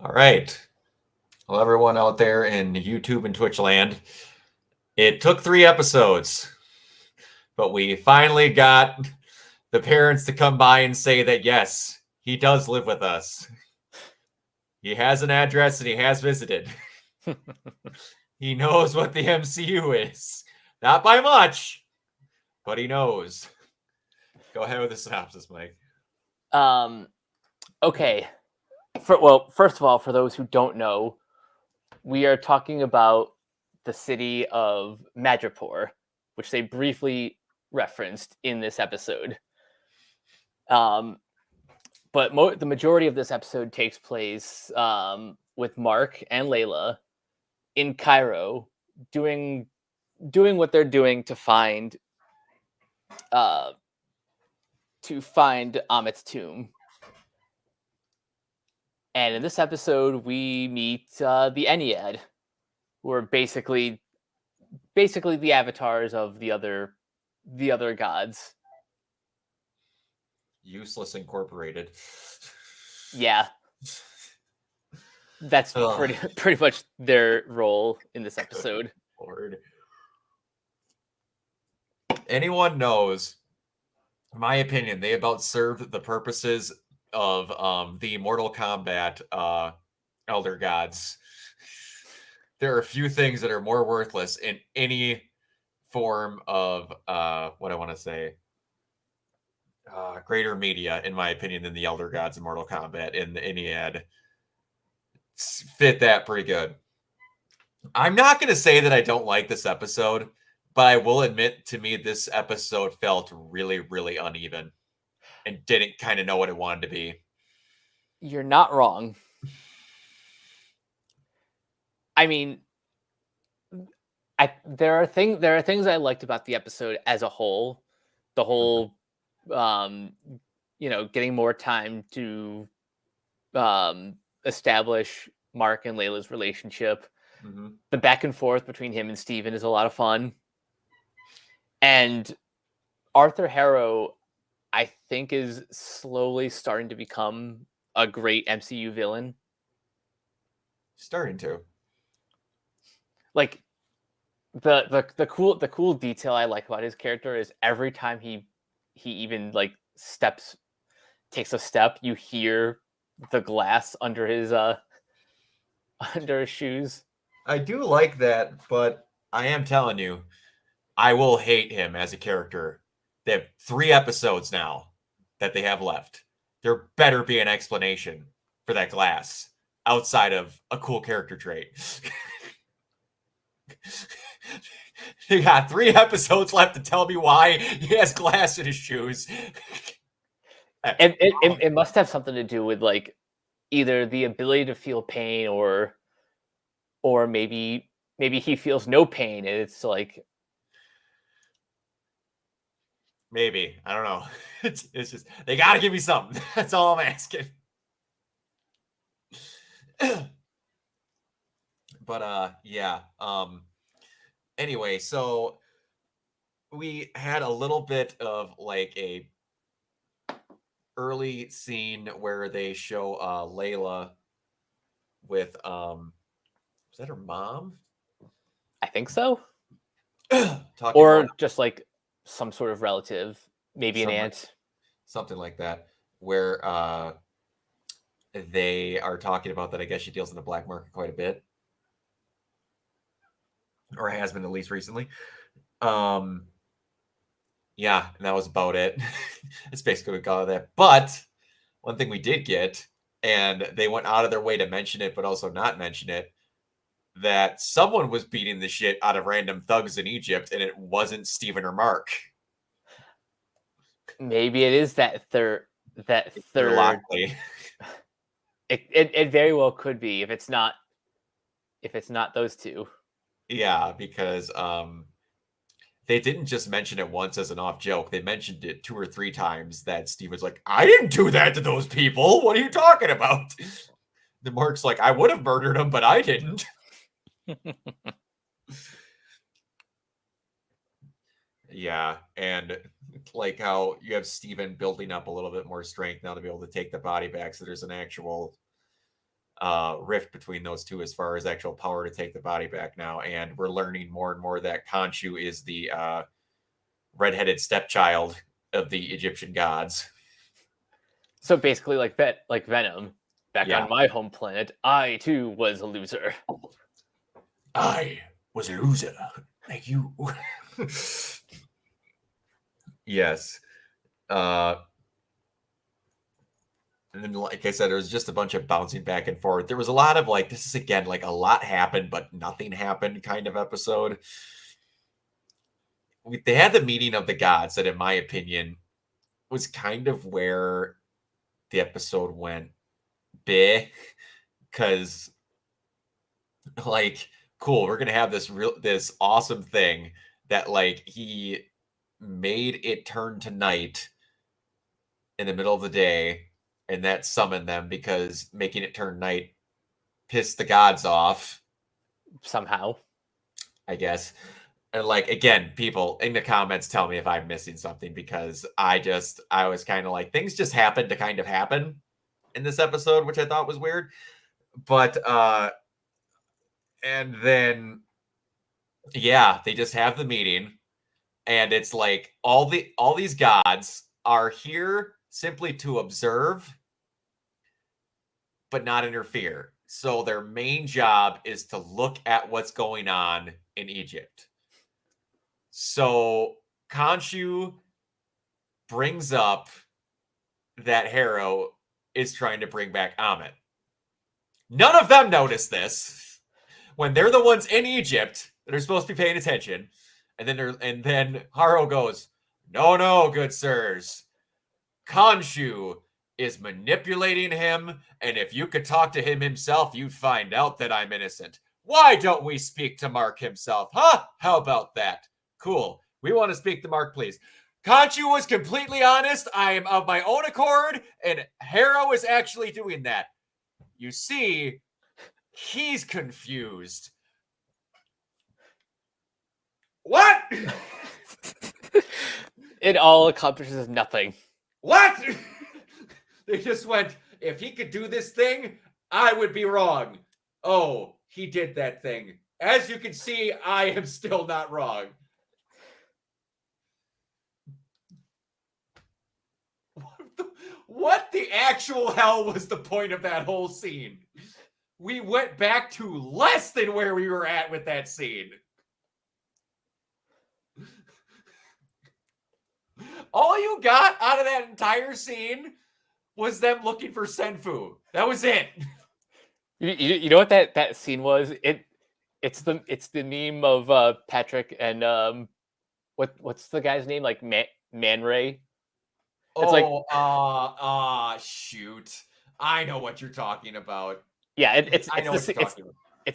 All right. Well, everyone out there in YouTube and Twitch land, it took 3 episodes, but we finally got the parents to come by and say that, yes, he does live with us. He has an address and he has visited. He knows what the MCU is. Not by much, but he knows. Go ahead with the synopsis, Mike. Okay. First of all, for those who don't know, we are talking about the city of Madripoor, which they briefly referenced in this episode. But the majority of this episode takes place with Mark and Layla in Cairo, doing what they're doing to find Amit's tomb. And in this episode, we meet the Ennead, who are basically the avatars of the other gods. Useless Incorporated. Yeah. That's pretty much their role in this episode. Lord. Anyone knows, in my opinion, they about served the purposes of the Mortal Kombat Elder Gods. There are a few things that are more worthless in any form of what I want to say, greater media, in my opinion, than the Elder Gods in Mortal Kombat and the Ennead. Fit that pretty good. I'm not going to say that I don't like this episode, but I will admit, to me, this episode felt really, really uneven and didn't kind of know what it wanted to be. You're not wrong. I mean, there are things I liked about the episode as a whole. The whole, getting more time to establish Mark and Layla's relationship. Mm-hmm. The back and forth between him and Steven is a lot of fun. And Arthur Harrow, I think, is slowly starting to become a great MCU villain. Starting to. Like, the cool detail I like about his character is every time he even takes a step, you hear the glass under his shoes. I do like that, but I am telling you, I will hate him as a character. They have 3 episodes now that they have left. There better be an explanation for that glass outside of a cool character trait. You got 3 episodes left to tell me why he has glass in his shoes. It must have something to do with either the ability to feel pain or maybe he feels no pain. And it's maybe, I don't know. It's just, they got to give me something. That's all I'm asking. But yeah. Anyway, so we had a little bit of a early scene where they show Layla with was that her mom? I think so. Or just some sort of relative, maybe an aunt, something like that, where they are talking about that. I guess she deals in the black market quite a bit, or has been, at least recently. Yeah, and that was about it. It's basically what we got that. But one thing we did get, and they went out of their way to mention it, but also not mention it, that someone was beating the shit out of random thugs in Egypt, and it wasn't Steven or Mark. Maybe it is that third. It very well could be if it's not those two. Yeah, because they didn't just mention it once as an off joke. They mentioned it 2 or 3 times that Steve was like, I didn't do that to those people. What are you talking about? The Mark's like, I would have murdered them, but I didn't. Yeah, and how you have Steven building up a little bit more strength now to be able to take the body back, so there's an actual rift between those two as far as actual power to take the body back now. And we're learning more and more that Khonshu is the redheaded stepchild of the Egyptian gods. So basically, like Venom, back Yeah. on my home planet, I too was a loser. I was a loser, like you. Yes. And then, like I said, there was just a bunch of bouncing back and forth. There was a lot of like, this is again like a lot happened, but nothing happened kind of episode. They had the meeting of the gods that, in my opinion, was kind of where the episode went big, because like, cool, we're gonna have this awesome thing that like he made it turn to night in the middle of the day, and that summoned them because making it turn night pissed the gods off Somehow. I guess. And like, again, people in the comments tell me if I'm missing something, because I was kind of like, things just happened to kind of happen in this episode, which I thought was weird. But and then yeah, they just have the meeting, and it's like all these gods are here simply to observe but not interfere. So their main job is to look at what's going on in Egypt. So Khonshu brings up that Harrow is trying to bring back Ammit. None of them notice this when they're the ones in Egypt that are supposed to be paying attention. And then Harrow goes, "No, good sirs. Khonshu is manipulating him, and if you could talk to him himself, you'd find out that I'm innocent. Why don't we speak to Mark himself? Huh? How about that? Cool. We want to speak to Mark, please." Khonshu was completely honest. I am of my own accord, and Harrow is actually doing that. You see, he's confused. What? It all accomplishes nothing. What? They just went, if he could do this thing, I would be wrong. Oh, he did that thing. As you can see, I am still not wrong. What the actual hell was the point of that whole scene? We went back to less than where we were at with that scene. All you got out of that entire scene was them looking for Senfu. That was it. You know what that scene was? It's the meme of Patrick and what's the guy's name, like Man Ray. It's like shoot. I know what you're talking about. Yeah, it's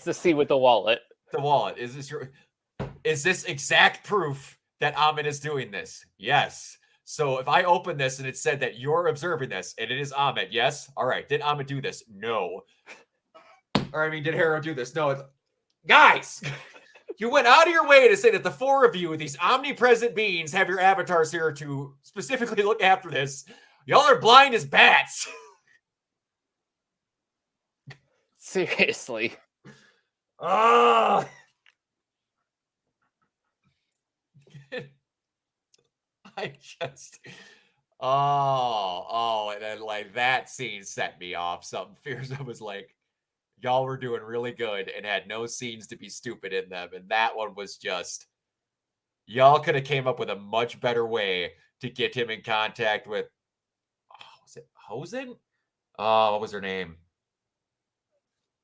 the scene with the wallet. The wallet. Is this exact proof that Ammit is doing this? Yes. So if I open this and it said that you're observing this and it is Ammit, yes? All right. Did Ammit do this? No. Or I mean, did Harrow do this? No. Guys, you went out of your way to say that the four of you, these omnipresent beings, have your avatars here to specifically look after this. Y'all are blind as bats. Seriously. Ah. I just, and then like that scene set me off. Something fierce. I was like, y'all were doing really good and had no scenes to be stupid in them, and that one was just, y'all could have came up with a much better way to get him in contact with. Was it Hosen? What was her name?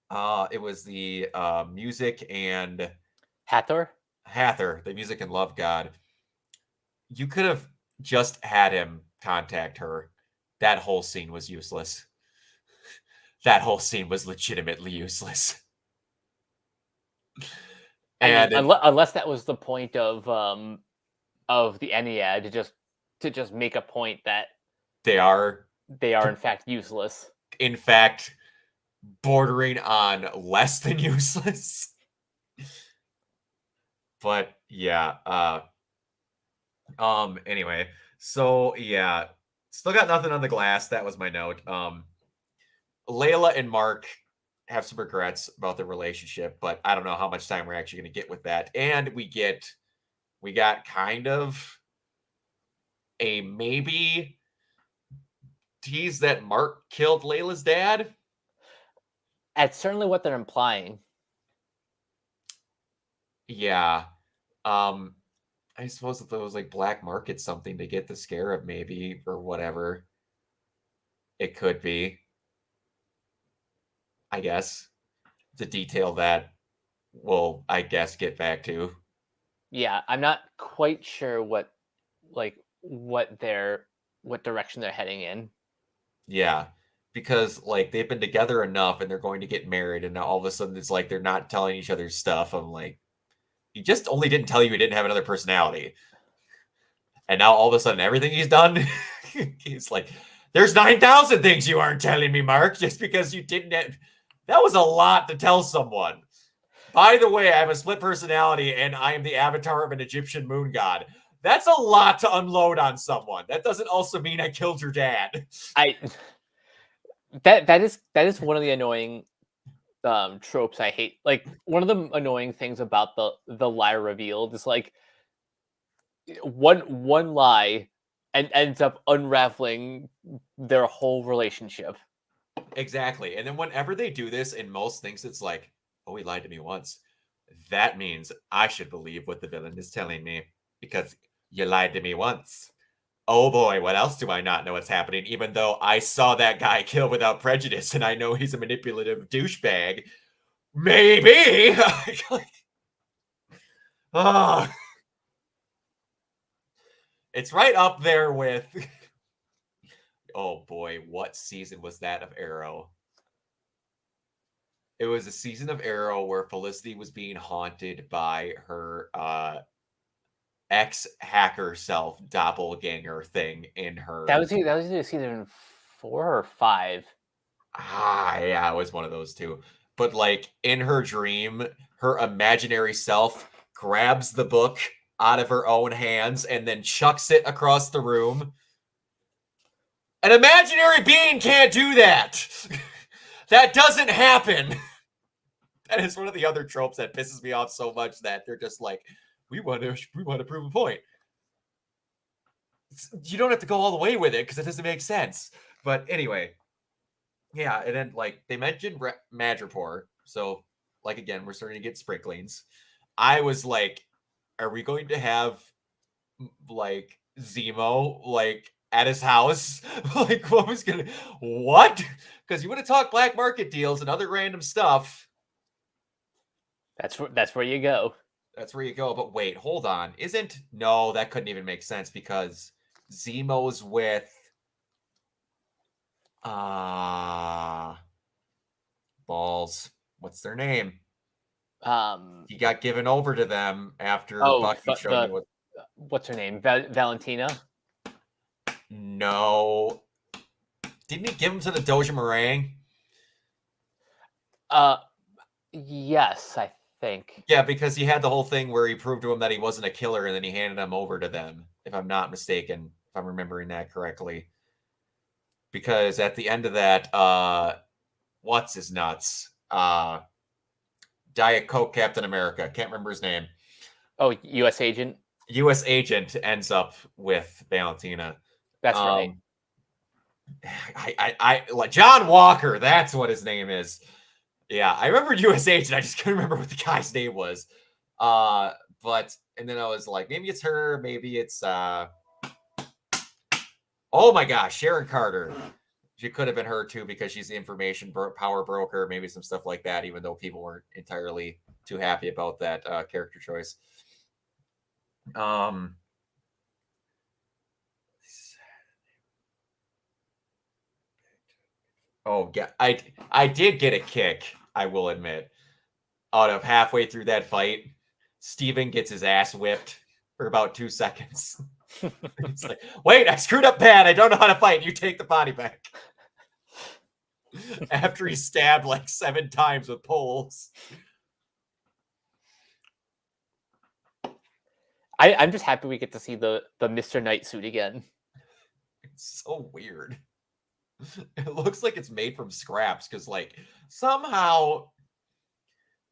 It was the music and Hathor, the music and love god. You could have just had him contact her. That whole scene was useless. That whole scene was legitimately useless. And unless that was the point of the Ennead to just make a point that they are in fact useless. In fact, bordering on less than useless. But yeah, anyway, so yeah, still got nothing on the glass. That was my note. Layla and Mark have some regrets about the relationship, but I don't know how much time we're actually going to get with that. And we got kind of a maybe tease that Mark killed Layla's dad. That's certainly what they're implying. Yeah. I suppose if it was like black market something to get the scarab, maybe, or whatever, it could be. I guess the detail that we'll, I guess, get back to. Yeah, I'm not quite sure what what direction they're heading in. Yeah, because like they've been together enough and they're going to get married, and now all of a sudden it's like they're not telling each other stuff. I'm like, he just only didn't tell you he didn't have another personality. And now all of a sudden everything he's done, he's like, there's 9,000 things you aren't telling me, Mark, just because you didn't have... That was a lot to tell someone. By the way, I have a split personality and I am the avatar of an Egyptian moon god. That's a lot to unload on someone. That doesn't also mean I killed your dad. I that is one of the annoying tropes I hate. Like one of the annoying things about the lie revealed is like one lie and ends up unraveling their whole relationship. Exactly. And then whenever they do this in most things, it's like, oh, he lied to me once. That means I should believe what the villain is telling me because you lied to me once. Oh boy, what else do I not know what's happening? Even though I saw that guy kill without prejudice and I know he's a manipulative douchebag. Maybe. Oh. It's right up there with... Oh boy, what season was that of Arrow? It was a season of Arrow where Felicity was being haunted by her ex-hacker self doppelganger thing in her... That was either season 4 or 5. Yeah, it was one of those two. But like in her dream, her imaginary self grabs the book out of her own hands and then chucks it across the room. An imaginary being can't do that. That doesn't happen. That is one of the other tropes that pisses me off so much that they're just like, we want to prove a point. You don't have to go all the way with it because it doesn't make sense. But anyway, yeah, and then like they mentioned Madripoor, so like again, we're starting to get sprinklings. I was like, are we going to have like Zemo like at his house? Like, what was gonna what? Because you would have talked black market deals and other random stuff. That's where you go. That's where you go. But wait, hold on. No, that couldn't even make sense because Zemo's with balls. What's their name? He got given over to them after Bucky showed me what... What's her name? Valentina? No. Didn't he give him to the Doja Meringue? Yes, I think. Yeah, because he had the whole thing where he proved to him that he wasn't a killer and then he handed him over to them, if I'm not mistaken, if I'm remembering that correctly. Because at the end of that, what's his nuts? Diet Coke Captain America. Can't remember his name. Oh, U.S. Agent? U.S. Agent ends up with Valentina. That's right. I like John Walker. That's what his name is. Yeah, I remember U.S. Agent. I just couldn't remember what the guy's name was. But and then I was like, maybe it's her. Maybe it's oh my gosh, Sharon Carter. She could have been her too because she's the information power broker. Maybe some stuff like that. Even though people weren't entirely too happy about that character choice. Oh yeah, I did get a kick, I will admit, out of halfway through that fight. Steven gets his ass whipped for about 2 seconds. It's like, wait, I screwed up bad. I don't know how to fight. You take the body back. After he stabbed like 7 times with poles. I'm just happy we get to see the Mr. Knight suit again. It's so weird. It looks like it's made from scraps because, like, somehow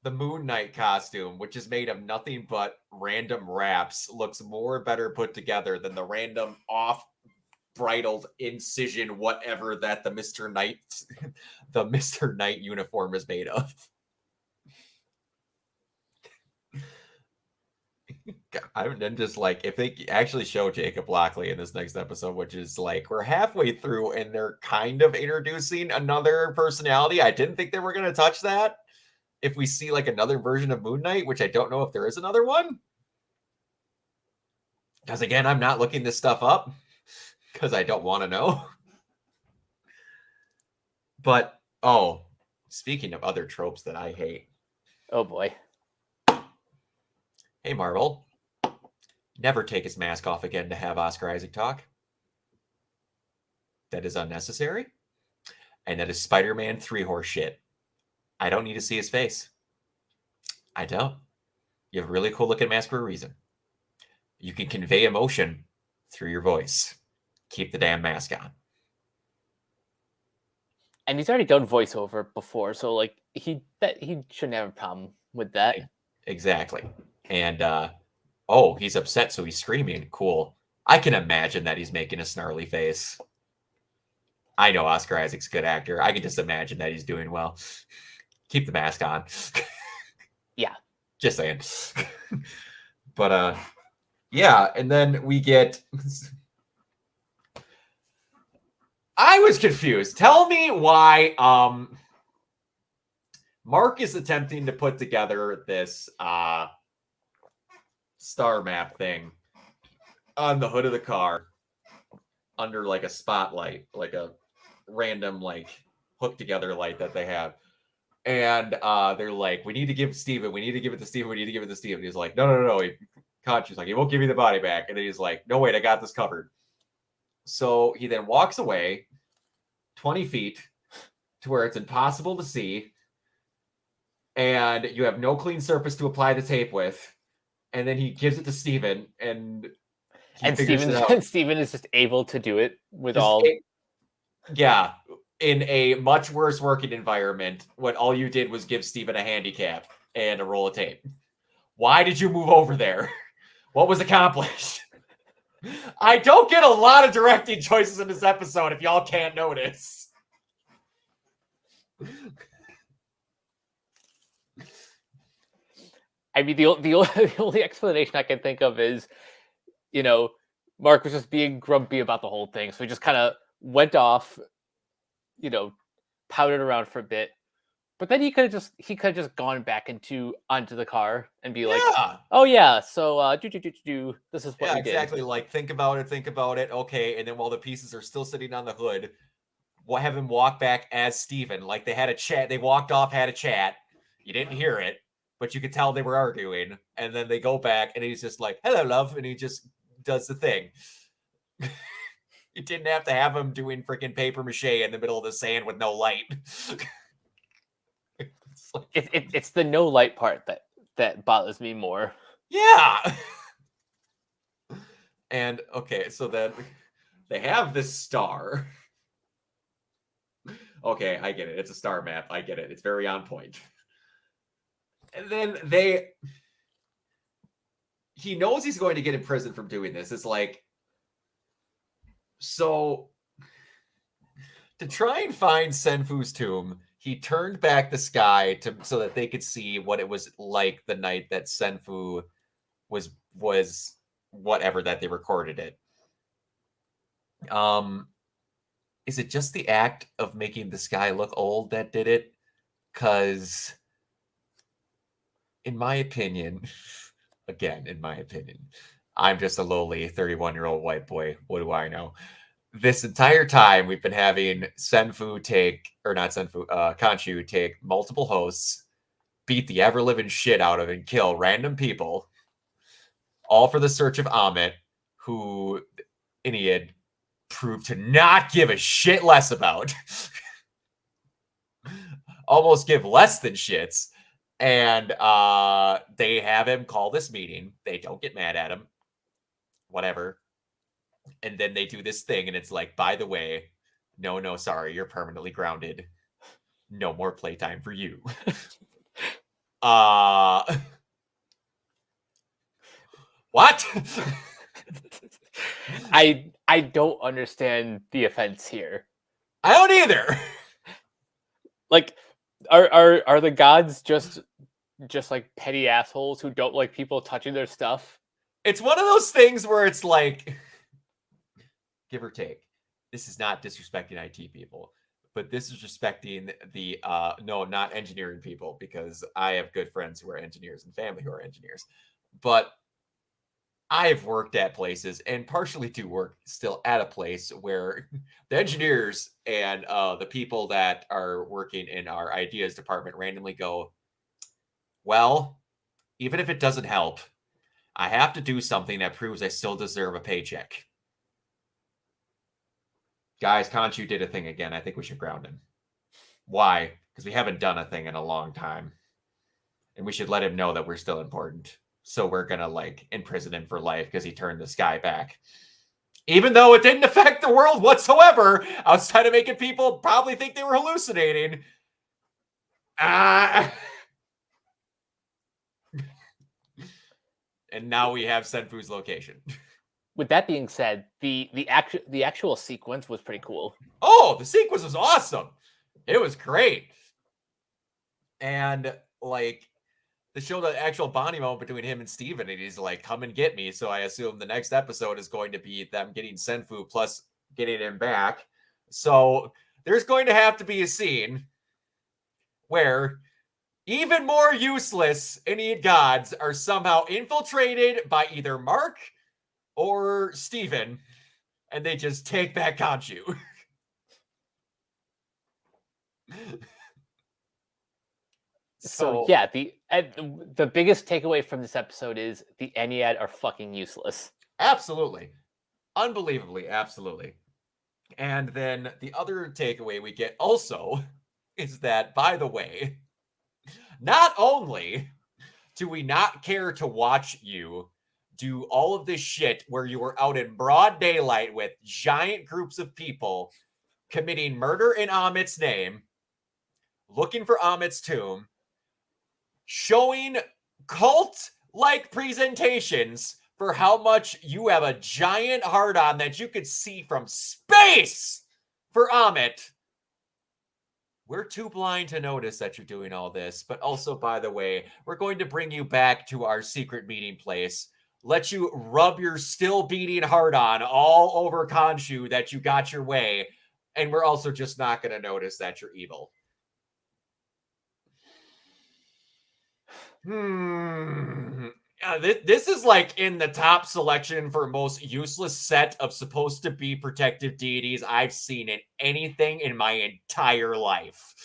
the Moon Knight costume, which is made of nothing but random wraps, looks better put together than the random off bridled incision whatever that the Mr. Knight the Mr. Knight uniform is made of. I'm then just like, if they actually show Jacob Lockley in this next episode, which is like we're halfway through and they're kind of introducing another personality. I didn't think they were going to touch that. If we see like another version of Moon Knight, which I don't know if there is another one. Because again, I'm not looking this stuff up because I don't want to know. But, oh, speaking of other tropes that I hate. Oh boy. Hey, Marvel. Never take his mask off again to have Oscar Isaac talk. That is unnecessary. And that is Spider-Man 3 horse shit. I don't need to see his face. I don't. You have a really cool looking mask for a reason. You can convey emotion through your voice. Keep the damn mask on. And he's already done voiceover before, so like he shouldn't have a problem with that. Exactly. And oh, he's upset, so he's screaming. Cool. I can imagine that he's making a snarly face. I know Oscar Isaac's a good actor. I can just imagine that he's doing well. Keep the mask on. Yeah. Just saying. But yeah, and then we get I was confused. Tell me why Mark is attempting to put together this star map thing on the hood of the car under like a spotlight, like a random like hooked together light that they have. And they're like, we need to give Steven, we need to give it to Steven, we need to give it to Steven. He's like, no. Conchu's like, he won't give you the body back. And then he's like, no, wait, I got this covered. So he then walks away 20 feet to where it's impossible to see. And you have no clean surface to apply the tape with. And then he gives it to Steven and Steven is just able to do it with yeah, in a much worse working environment when all you did was give Steven a handicap and a roll of tape. Why did you move over there? What was accomplished? I don't get a lot of directing choices in this episode if y'all can't notice. I mean, the only explanation I can think of is, Mark was just being grumpy about the whole thing. So he just kind of went off, pouted around for a bit. But then he could have just gone back onto the car and be like, oh yeah, so this is what we did. Exactly. Like, think about it. Okay. And then while the pieces are still sitting on the hood, we'll have him walk back as Steven. Like they had a chat. They walked off, had a chat. You didn't hear it, but you could tell they were arguing. And then they go back and he's just like, hello, love. And he just does the thing. You didn't have to have him doing freaking paper mache in the middle of the sand with no light. It's the no light part that bothers me more. Yeah. And okay, so then they have this star. Okay, I get it. It's a star map. I get it. It's very on point. And then he knows he's going to get in prison from doing this. It's like, so to try and find Senfu's tomb, he turned back the sky so that they could see what it was like the night that Senfu was whatever that they recorded it. Is it just the act of making the sky look old that did it? Because in my opinion, I'm just a lowly 31-year-old white boy. What do I know? This entire time we've been having Conchu take multiple hosts, beat the ever-living shit out of and kill random people, all for the search of Amit, who Ennead proved to not give a shit less about. Almost give less than shits. And they have him call this meeting. They don't get mad at him. Whatever. And then they do this thing, and it's like, by the way, No, sorry, you're permanently grounded. No more playtime for you. What? I don't understand the offense here. I don't either. Like, are the gods just like petty assholes who don't like people touching their stuff? It's one of those things where it's like, give or take, this is not disrespecting IT people, but this is respecting the no, not engineering people, because I have good friends who are engineers and family who are engineers. But I've worked at places and partially do work still at a place where the engineers and the people that are working in our ideas department randomly go, well, even if it doesn't help, I have to do something that proves I still deserve a paycheck. Guys, Conchu did a thing again. I think we should ground him. Why? Because we haven't done a thing in a long time. And we should let him know that we're still important. So we're going to, like, imprison him for life because he turned the sky back. Even though it didn't affect the world whatsoever, outside of making people probably think they were hallucinating. And now we have Senfu's location. With that being said, the actual sequence was pretty cool. Oh, the sequence was awesome. It was great. And, like, they showed the actual bonding moment between him and Steven, and he's like, come and get me. So I assume the next episode is going to be them getting Senfu plus getting him back. So there's going to have to be a scene where even more useless Ennead gods are somehow infiltrated by either Mark or Steven, and they just take back Khonshu. So yeah, the biggest takeaway from this episode is the Ennead are fucking useless. Absolutely. Unbelievably, absolutely. And then the other takeaway we get also is that, by the way, not only do we not care to watch you do all of this shit where you were out in broad daylight with giant groups of people committing murder in Amit's name, looking for Amit's tomb, showing cult-like presentations for how much you have a giant hard-on that you could see from space for Amit. We're too blind to notice that you're doing all this. But also, by the way, we're going to bring you back to our secret meeting place, let you rub your still beating hard-on all over Khonshu that you got your way, and we're also just not going to notice that you're evil. This is like in the top selection for most useless set of supposed to be protective deities I've seen in anything in my entire life.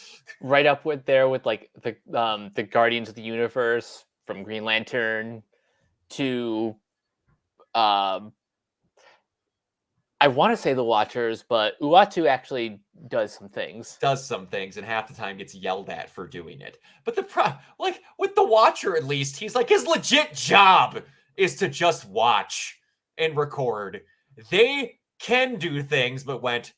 Right up with there with like the Guardians of the Universe from Green Lantern to I want to say the Watchers, but Uatu actually does some things. And half the time gets yelled at for doing it. But like with the Watcher, at least, he's like, his legit job is to just watch and record. They can do things, but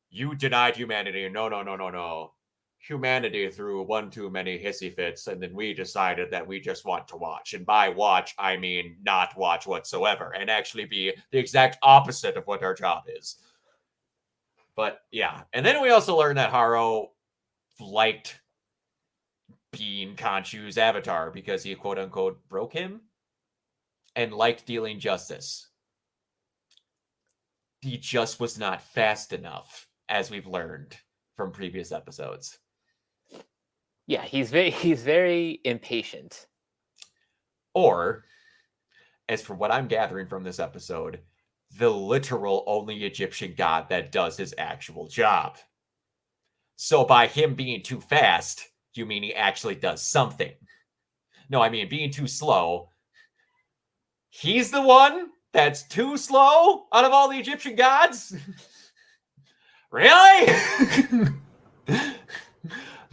you denied humanity. No. Humanity threw one too many hissy fits, and then we decided that we just want to watch. And by watch, I mean not watch whatsoever, and actually be the exact opposite of what our job is. But yeah, and then we also learned that Haro liked being Khonshu's avatar because he quote unquote broke him and liked dealing justice. He just was not fast enough, as we've learned from previous episodes. Yeah, he's very impatient. Or, as for what I'm gathering from this episode, the literal only Egyptian god that does his actual job. So by him being too fast, you mean he actually does something? No, I mean being too slow. He's the one that's too slow out of all the Egyptian gods? Really?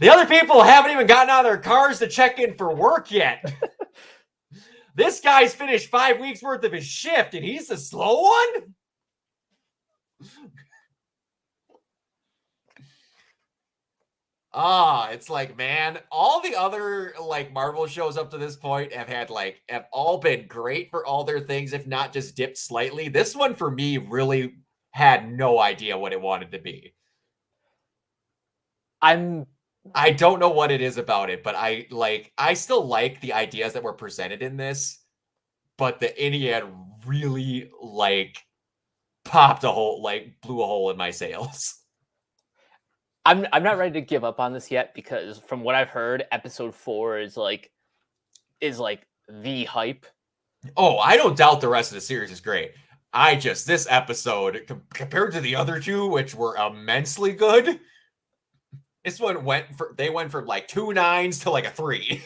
The other people haven't even gotten out of their cars to check in for work yet. This guy's finished 5 weeks worth of his shift, and he's the slow one? It's like, man, all the other like Marvel shows up to this point have all been great for all their things, if not just dipped slightly. This one for me really had no idea what it wanted to be. I don't know what it is about it, but I still like the ideas that were presented in this, but the Ennead really like popped a hole, like blew a hole in my sails. I'm not ready to give up on this yet because from what I've heard, episode 4 is like the hype. Oh, I don't doubt the rest of the series is great. This episode compared to the other two, which were immensely good, this one they went from like 2 9s to like a 3.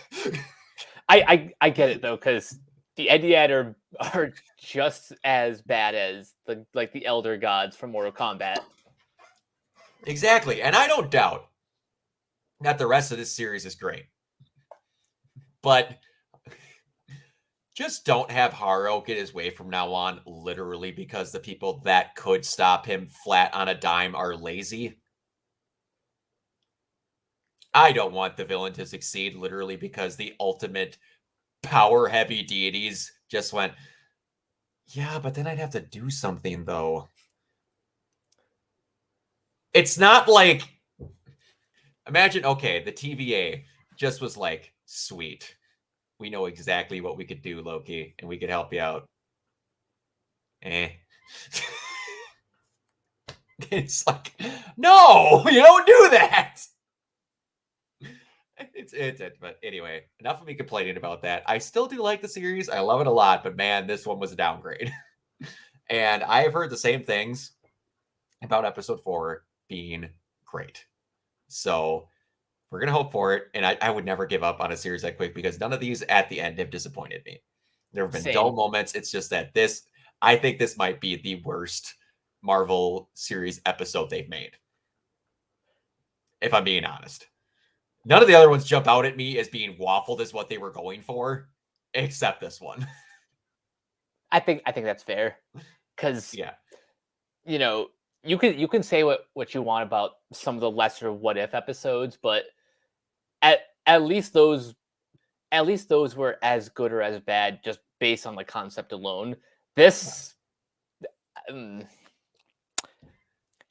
I get it though, because the Ennead are just as bad as the Elder Gods from Mortal Kombat. Exactly, and I don't doubt that the rest of this series is great, but just don't have Haro get his way from now on, literally because the people that could stop him flat on a dime are lazy. I don't want the villain to succeed, literally because the ultimate power-heavy deities just went, yeah, but then I'd have to do something, though. It's not like... Imagine, okay, the TVA just was like, sweet. We know exactly what we could do, Loki, and we could help you out. It's like, no, you don't do that. But anyway, enough of me complaining about that. I still do like the series. I love it a lot, but man, this one was a downgrade. And I have heard the same things about episode 4 being great. So we're going to hope for it. And I would never give up on a series that quick because none of these at the end have disappointed me. There have been dull moments. It's just that I think this might be the worst Marvel series episode they've made. If I'm being honest. None of the other ones jump out at me as being waffled as what they were going for, except this one. I think that's fair. Because yeah, you can say what you want about some of the lesser what if episodes, but at least those were as good or as bad just based on the concept alone. This,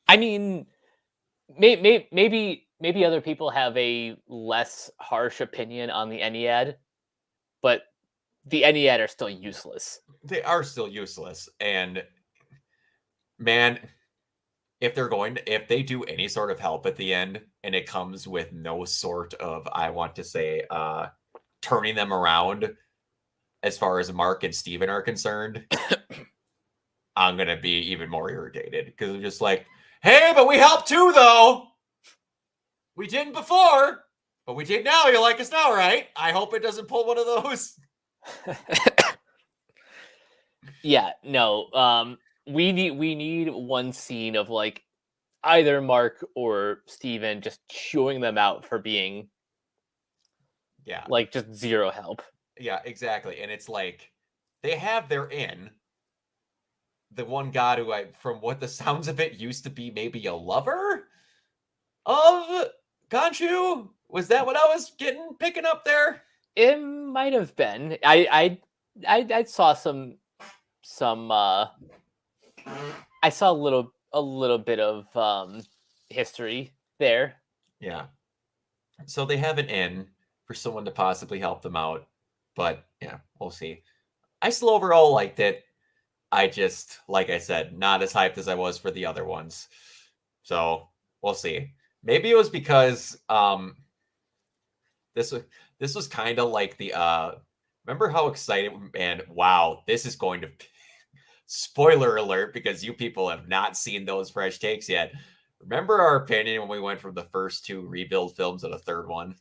I mean, maybe other people have a less harsh opinion on the Ennead, but the Ennead are still useless. They are still useless, and man, if they do any sort of help at the end, and it comes with no sort of, I want to say, turning them around as far as Mark and Steven are concerned, I'm going to be even more irritated because I'm just like, hey, but we helped too, though. We didn't before, but we did now. You like us now, right? I hope it doesn't pull one of those. Yeah, no. We need one scene of like either Mark or Steven just chewing them out for being like just zero help. Yeah, exactly. And it's like they have their the one god who from what the sounds of it used to be maybe a lover of Khonshu. Was that what I was picking up there? It might have been. I saw some I saw a little bit of history there. Yeah. So they have an inn for someone to possibly help them out, but yeah, we'll see. I still overall liked it. I just, like I said, not as hyped as I was for the other ones. So we'll see. Maybe it was because this was kind of like the remember how excited, and wow, this is going to spoiler alert because you people have not seen those fresh takes yet. Remember our opinion when we went from the first 2 rebuild films to the third one?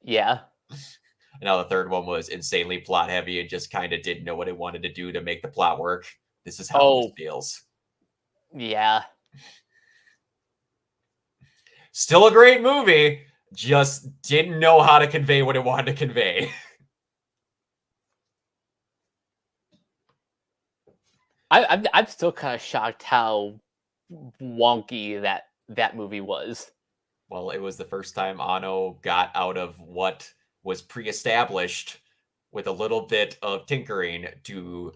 Yeah. And now the third one was insanely plot heavy and just kind of didn't know what it wanted to do to make the plot work. This is how this feels. Yeah. Still a great movie, just didn't know how to convey what it wanted to convey. I'm still kind of shocked how wonky that movie was. Well, it was the first time Anno got out of what was pre-established with a little bit of tinkering to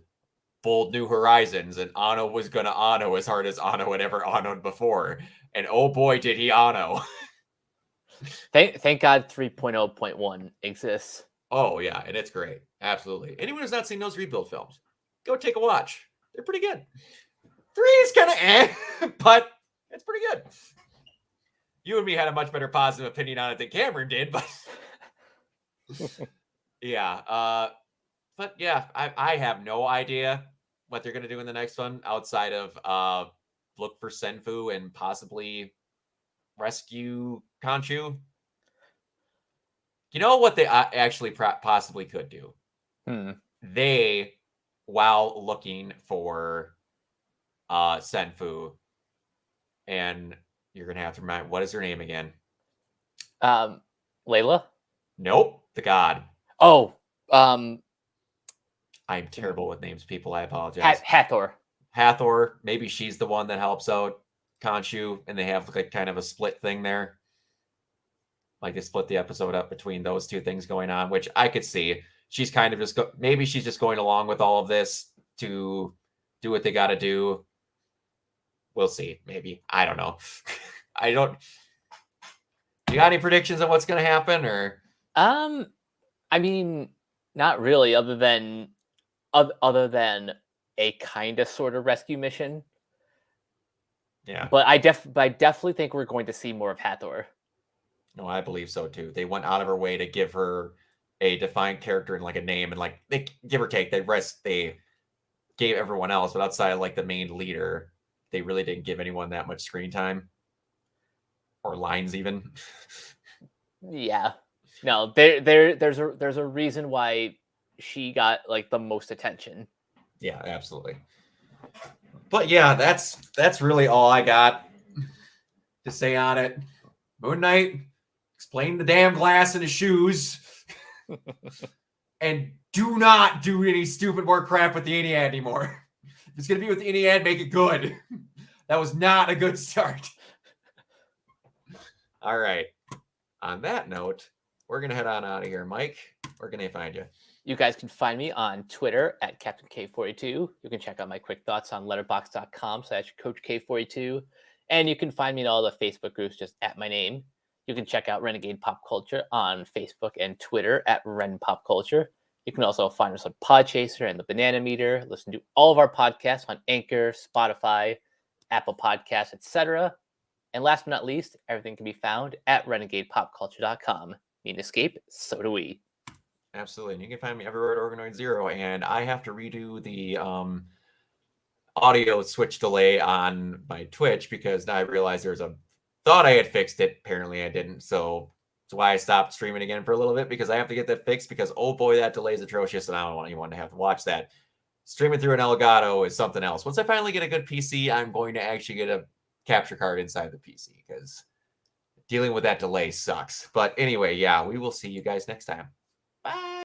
bold new horizons, and Anno was going to Anno as hard as Anno had ever Anno'd before. And oh boy, did he Anno. Thank God 3.0.1 exists. Oh, yeah, and it's great. Absolutely. Anyone who's not seen those rebuild films, go take a watch. They're pretty good. 3 is kind of but it's pretty good. You and me had a much better positive opinion on it than Cameron did, but yeah. But yeah, I have no idea what they're going to do in the next one outside of look for Senfu and possibly rescue Khonshu. You know what they actually possibly could do? They, while looking for Senfu, and you're going to have to remind, what is her name again? Layla? Nope, the god. Oh, I'm terrible with names, people. I apologize. Hathor. Hathor, maybe she's the one that helps out Khonshu, and they have like kind of a split thing there. Like they split the episode up between those two things going on, which I could see. She's kind of just maybe she's just going along with all of this to do what they got to do. We'll see. Maybe. I don't know. You got any predictions on what's going to happen, or? I mean, not really, other than a kind of sort of rescue mission. Yeah. But I definitely think we're going to see more of Hathor. No, I believe so too. They went out of her way to give her a defined character and like a name, and like they give or take, they gave everyone else, but outside of like the main leader, they really didn't give anyone that much screen time or lines even. Yeah. No, there's a reason why she got like the most attention. Yeah, absolutely. But yeah, that's really all I got to say on it. Moon Knight, explain the damn glass in his shoes. And do not do any stupid more crap with the Ennead anymore. If it's going to be with the Ennead, make it good. That was not a good start. All right. On that note, we're going to head on out of here. Mike, where can they find you? You guys can find me on Twitter at Captain K42. You can check out my quick thoughts on letterboxd.com/CoachK42. And you can find me in all the Facebook groups just at my name. You can check out Renegade Pop Culture on Facebook and Twitter at Ren Pop Culture. You can also find us on Podchaser and the Banana Meter. Listen to all of our podcasts on Anchor, Spotify, Apple Podcasts, etc. And last but not least, everything can be found at renegadepopculture.com. Need an escape? So do we. Absolutely. And you can find me everywhere at Organoid Zero. And I have to redo the audio switch delay on my Twitch because now I realized thought I had fixed it. Apparently I didn't. So that's why I stopped streaming again for a little bit, because I have to get that fixed, because oh boy, that delay is atrocious and I don't want anyone to have to watch that. Streaming through an Elgato is something else. Once I finally get a good PC, I'm going to actually get a capture card inside the PC, because dealing with that delay sucks. But anyway, yeah, we will see you guys next time. Bye.